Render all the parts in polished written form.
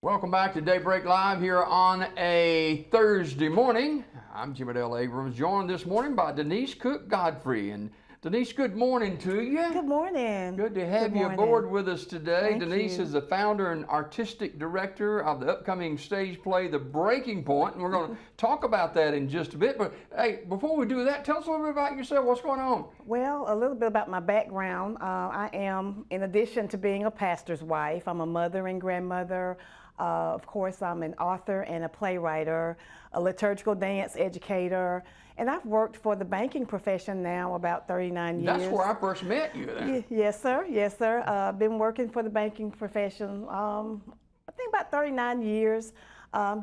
Welcome back to Daybreak Live here on a Thursday morning. I'm Jim Adele Abrams, joined this morning by Denise Cook-Godfrey. And Denise, good morning to you. Good morning. Good to have you aboard with us today. Thank Denise you. is the founder and artistic director of the upcoming stage play, The Breaking Point, and we're going to talk about that in just a bit. But hey, before we do that, tell us a little bit about yourself. What's going on? Well, a little bit about my background. I am, in addition to being a pastor's wife, I'm a mother and grandmother. Of course, I'm an author and a playwright, a liturgical dance educator, and I've worked for the banking profession now about 39 years. That's where I first met you then. Yes, sir. Yes, sir. Been working for the banking profession, I think about 39 years.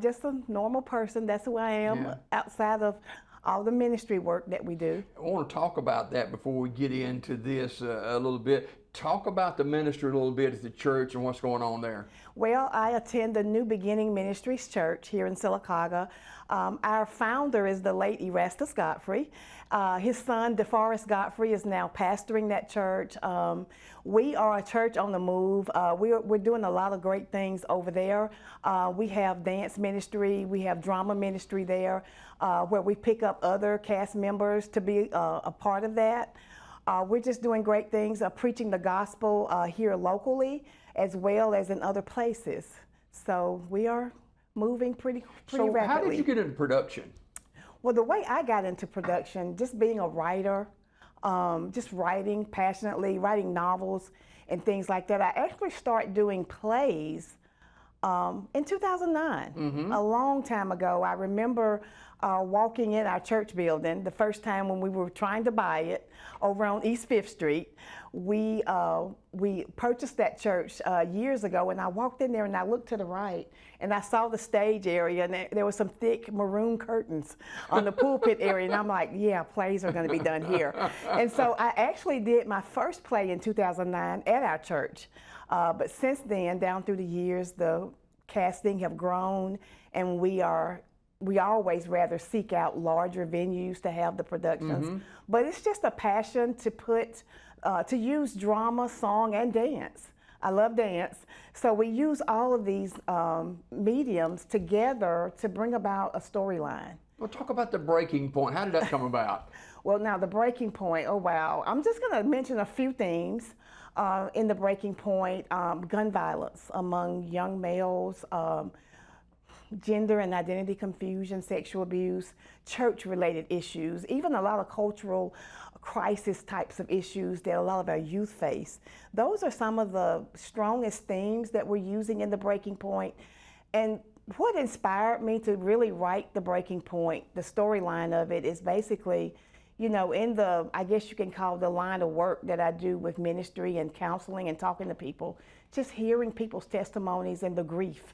Just a normal person. That's who I am outside of all the ministry work that we do. I want to talk about that before we get into this a little bit. Talk about the ministry a little bit at the church and what's going on there. Well, I attend the New Beginning Ministries Church here in Sylacauga. Our founder is the late Erastus Godfrey. His son, DeForest Godfrey, is now pastoring that church. We are a church on the move. We're doing a lot of great things over there. We have dance ministry, we have drama ministry there, where we pick up other cast members to be a part of that. We're just doing great things, preaching the gospel here locally as well as in other places. So we are moving pretty rapidly. So how did you get into production? Well, the way I got into production, just being a writer, just writing passionately, writing novels and things like that. I actually started doing plays in 2009, a long time ago. I remember walking in our church building the first time when we were trying to buy it over on East 5th Street. We purchased that church years ago, and I walked in there and I looked to the right and I saw the stage area, and there was some thick maroon curtains on the pulpit area, and I'm like, yeah, plays are going to be done here. And so I actually did my first play in 2009 at our church. But since then, down through the years, the casting have grown, and we always rather seek out larger venues to have the productions. But it's just a passion to use drama, song, and dance. I love dance. So we use all of these mediums together to bring about a storyline. Well, talk about The Breaking Point. How did that come about? Well, now The Breaking Point, oh wow. I'm just going to mention a few things in The Breaking Point. Gun violence among young males, gender and identity confusion, sexual abuse, church-related issues, even a lot of cultural crisis types of issues that a lot of our youth face. Those are some of the strongest themes that we're using in The Breaking Point. And what inspired me to really write The Breaking Point, the storyline of it, is basically, you know, in the, I guess you can call the line of work that I do with ministry and counseling and talking to people, just hearing people's testimonies and the grief.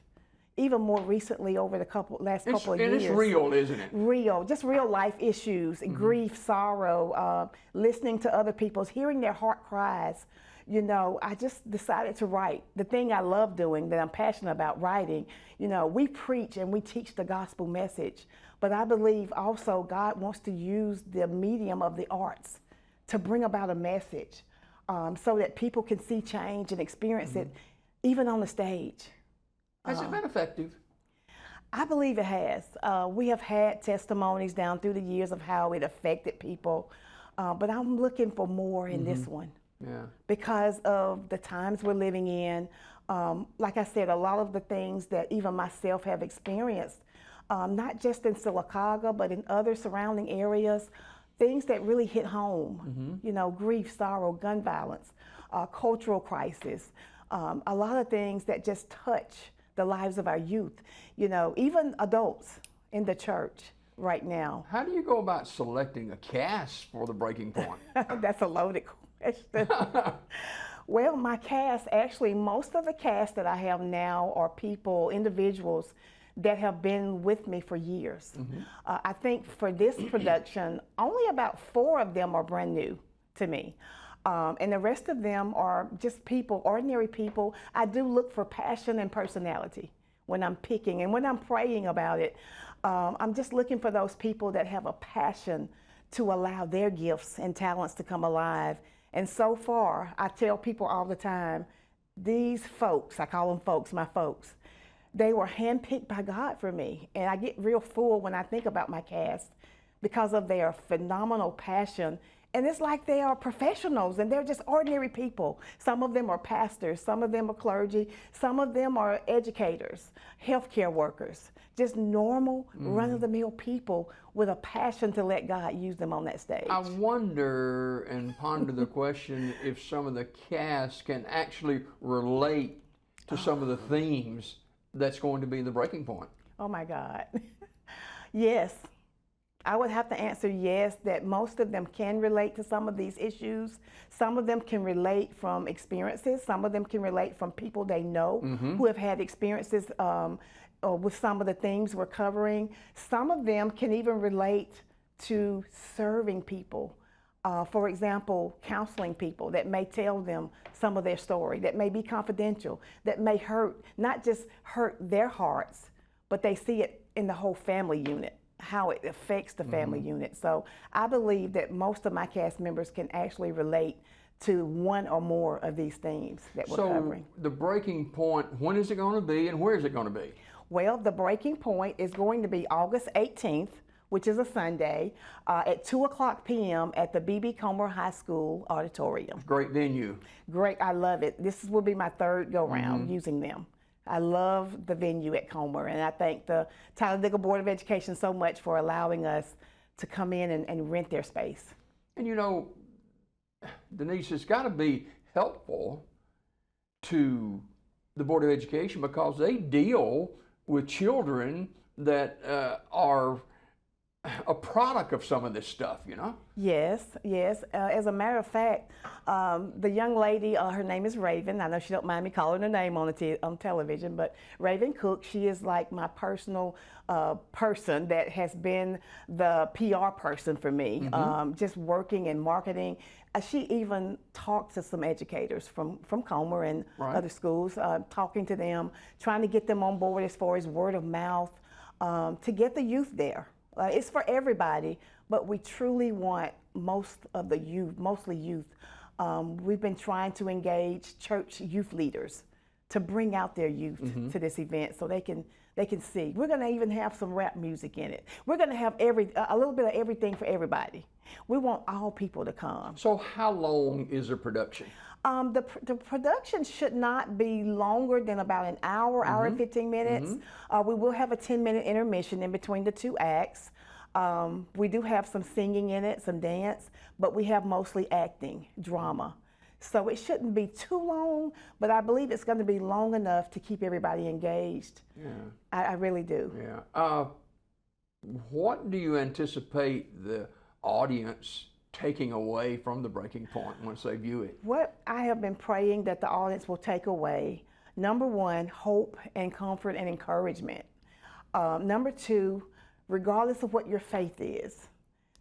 Even more recently over the last couple of years. And it's real, isn't it? Real, just real life issues, grief, sorrow, listening to other people's, hearing their heart cries. You know, I just decided to write. The thing I love doing, that I'm passionate about, writing. You know, we preach and we teach the gospel message, but I believe also God wants to use the medium of the arts to bring about a message so that people can see change and experience it even on the stage. Has it been effective? I believe it has. We have had testimonies down through the years of how it affected people, but I'm looking for more in this one. Yeah. Because of the times we're living in. Like I said, a lot of the things that even myself have experienced, not just in Sylacauga, but in other surrounding areas, things that really hit home. You know, grief, sorrow, gun violence, cultural crisis, a lot of things that just touch the lives of our youth, you know, even adults in the church right now. How do you go about selecting a cast for The Breaking Point? That's a loaded question. Well, my cast, actually, most of the cast that I have now are individuals that have been with me for years. I think for this production, only about 4 of them are brand new to me. And the rest of them are just people, ordinary people. I do look for passion and personality when I'm picking, and when I'm praying about it, I'm just looking for those people that have a passion to allow their gifts and talents to come alive. And so far, I tell people all the time, these folks, I call them folks, my folks, They were handpicked by God for me. And I get real full when I think about my cast because of their phenomenal passion. And it's like they are professionals and they're just ordinary people. Some of them are pastors, some of them are clergy, some of them are educators, healthcare workers, just normal, run-of-the-mill people with a passion to let God use them on that stage. I wonder and ponder the question if some of the cast can actually relate to some of the themes that's going to be the breaking point. Oh my God. Yes. I would have to answer yes, that most of them can relate to some of these issues. Some of them can relate from experiences. Some of them can relate from people they know who have had experiences with some of the themes we're covering. Some of them can even relate to serving people. For example, counseling people that may tell them some of their story, that may be confidential, that may hurt, not just hurt their hearts, but they see it in the whole family unit, how it affects the family unit. So I believe that most of my cast members can actually relate to one or more of these themes that we're covering. So the breaking point, when is it going to be and where is it going to be? Well, the breaking point is going to be August 18th, which is a Sunday, at 2:00 p.m. at the B.B. Comer High School auditorium. Great venue. Great, I love it. This will be my third go-round using them. I love the venue at Comer, and I thank the Talladega Board of Education so much for allowing us to come in and rent their space. And you know, Denise, it's got to be helpful to the Board of Education because they deal with children that are a product of some of this stuff, you know? Yes, yes. As a matter of fact, the young lady, her name is Raven. I know she don't mind me calling her name on television, but Raven Cook, she is like my personal person that has been the PR person for me, just working in marketing. She even talked to some educators from Comer and other schools, talking to them, trying to get them on board as far as word of mouth, to get the youth there. It's for everybody, but we truly want most of the youth, mostly youth. We've been trying to engage church youth leaders to bring out their youth to this event so they can see. We're going to even have some rap music in it. We're going to have a little bit of everything for everybody. We want all people to come. So how long is the production? The production should not be longer than about an hour, hour and 15 minutes. We will have a 10-minute intermission in between the two acts. We do have some singing in it, some dance, but we have mostly acting, drama. So it shouldn't be too long, but I believe it's going to be long enough to keep everybody engaged. Yeah. I really do. Yeah. What do you anticipate the audience taking away from the breaking point once they view it? What I have been praying that the audience will take away, number one, hope and comfort and encouragement. Number two, regardless of what your faith is,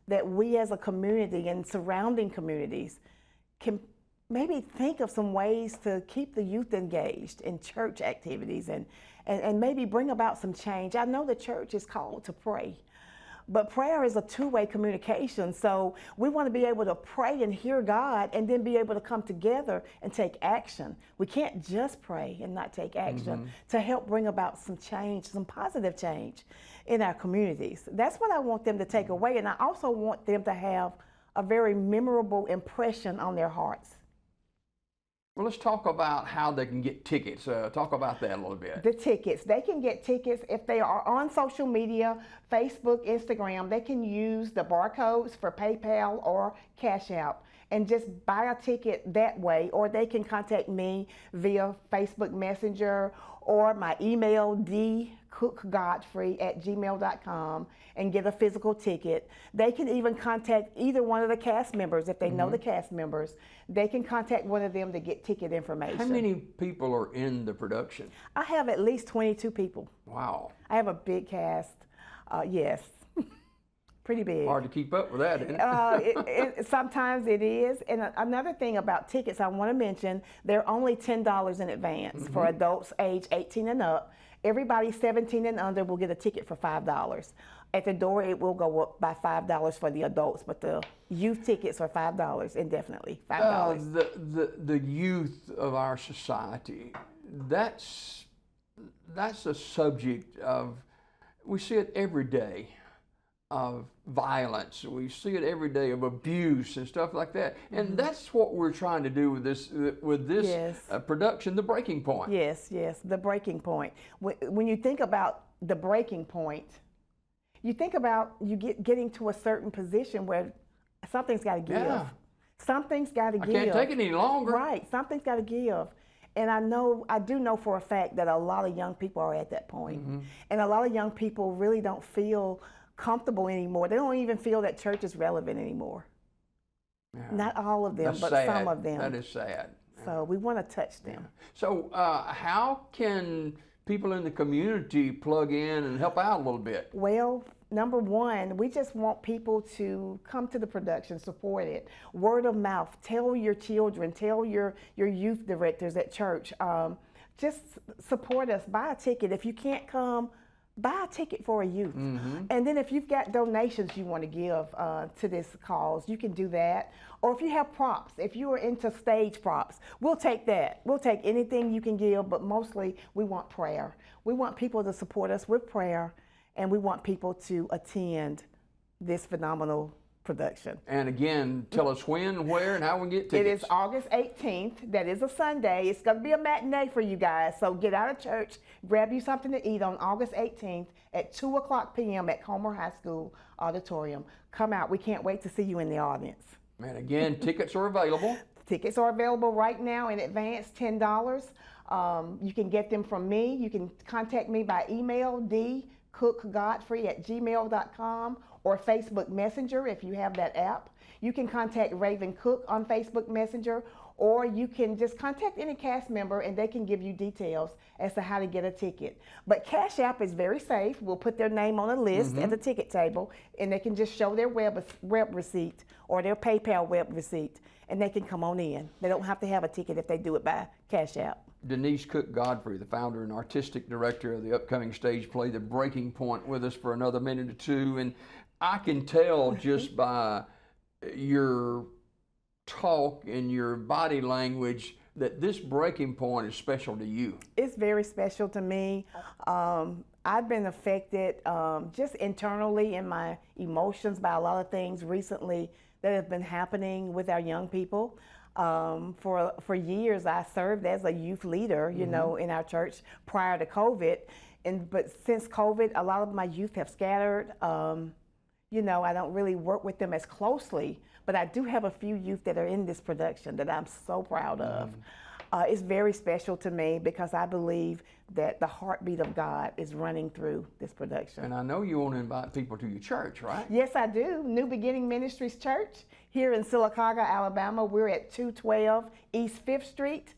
that we as a community and surrounding communities can maybe think of some ways to keep the youth engaged in church activities and maybe bring about some change. I know the church is called to pray, but prayer is a two-way communication. So we want to be able to pray and hear God and then be able to come together and take action. We can't just pray and not take action to help bring about some change, some positive change in our communities. That's what I want them to take away. And I also want them to have a very memorable impression on their hearts. Well, let's talk about how they can get tickets. Talk about that a little bit. The tickets. They can get tickets if they are on social media, Facebook, Instagram. They can use the barcodes for PayPal or Cash App and just buy a ticket that way, or they can contact me via Facebook Messenger or my email, dcook.godfrey@gmail.com, and get a physical ticket. They can even contact either one of the cast members if they know the cast members. They can contact one of them to get ticket information. How many people are in the production? I have at least 22 people. Wow. I have a big cast. Yes. Pretty big. Hard to keep up with that, isn't it? Sometimes it is. And another thing about tickets I want to mention, they're only $10 in advance for adults age 18 and up. Everybody 17 and under will get a ticket for $5. At the door, it will go up by $5 for the adults, but the youth tickets are $5 indefinitely. $5. The youth of our society, that's that's a subject of, we see it every day, of violence. We see it every day, of abuse and stuff like that. And that's what we're trying to do with this Yes. production, The Breaking Point. Yes, yes, the breaking point. When you think about the breaking point, you think about getting to a certain position where something's got to give. Yeah. Something's got to give. I can't take it any longer. Right, something's got to give. And I do know for a fact that a lot of young people are at that point. And a lot of young people really don't feel comfortable anymore. They don't even feel that church is relevant anymore. Yeah. Not all of them, That's but sad. some of them. That is sad. So we want to touch them. So how can people in the community plug in and help out a little bit? Well, number one, we just want people to come to the production, support it. Word of mouth, tell your children, tell your youth directors at church. Just support us, buy a ticket. If you can't come, buy a ticket for a youth. And then if you've got donations you want to give to this cause, you can do that. Or if you have props, if you are into stage props, we'll take that. We'll take anything you can give, but mostly we want prayer. We want people to support us with prayer, and we want people to attend this phenomenal production. And again, tell us when, where, and how we get It tickets. is August 18th. That is a Sunday. It's going to be a matinee for you guys. So get out of church, grab you something to eat on August 18th at 2:00 p.m. at Comer High School Auditorium. Come out. We can't wait to see you in the audience. And again, tickets are available. Tickets are available right now in advance, $10. You can get them from me. You can contact me by email, dcookgodfrey@gmail.com, or Facebook Messenger if you have that app. You can contact Raven Cook on Facebook Messenger, or you can just contact any cast member and they can give you details as to how to get a ticket. But Cash App is very safe. We'll put their name on a list at the ticket table, and they can just show their web receipt or their PayPal web receipt, and they can come on in. They don't have to have a ticket if they do it by Cash App. Denise Cook-Godfrey, the founder and artistic director of the upcoming stage play, The Breaking Point, with us for another minute or two. And I can tell just by your talk and your body language that this breaking point is special to you. It's very special to me. I've been affected just internally in my emotions by a lot of things recently that have been happening with our young people. For years, I served as a youth leader, you know, in our church prior to COVID. But since COVID, a lot of my youth have scattered. You know, I don't really work with them as closely, but I do have a few youth that are in this production that I'm so proud of. It's very special to me because I believe that the heartbeat of God is running through this production. And I know you want to invite people to your church, right? Yes, I do. New Beginning Ministries Church here in Sylacauga, Alabama. We're at 212 East 5th Street.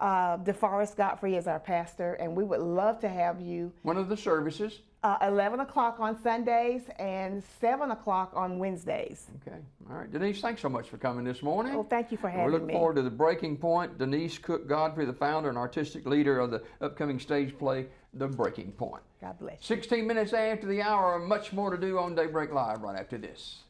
DeForest Godfrey is our pastor, and we would love to have you. One of the services. 11 o'clock on Sundays and 7 o'clock on Wednesdays. Okay. All right. Denise, thanks so much for coming this morning. Well, thank you for having We me. look forward to The Breaking Point. Denise Cook-Godfrey, the founder and artistic leader of the upcoming stage play, The Breaking Point. God bless you. 16 minutes after the hour, much more to do on Daybreak Live right after this.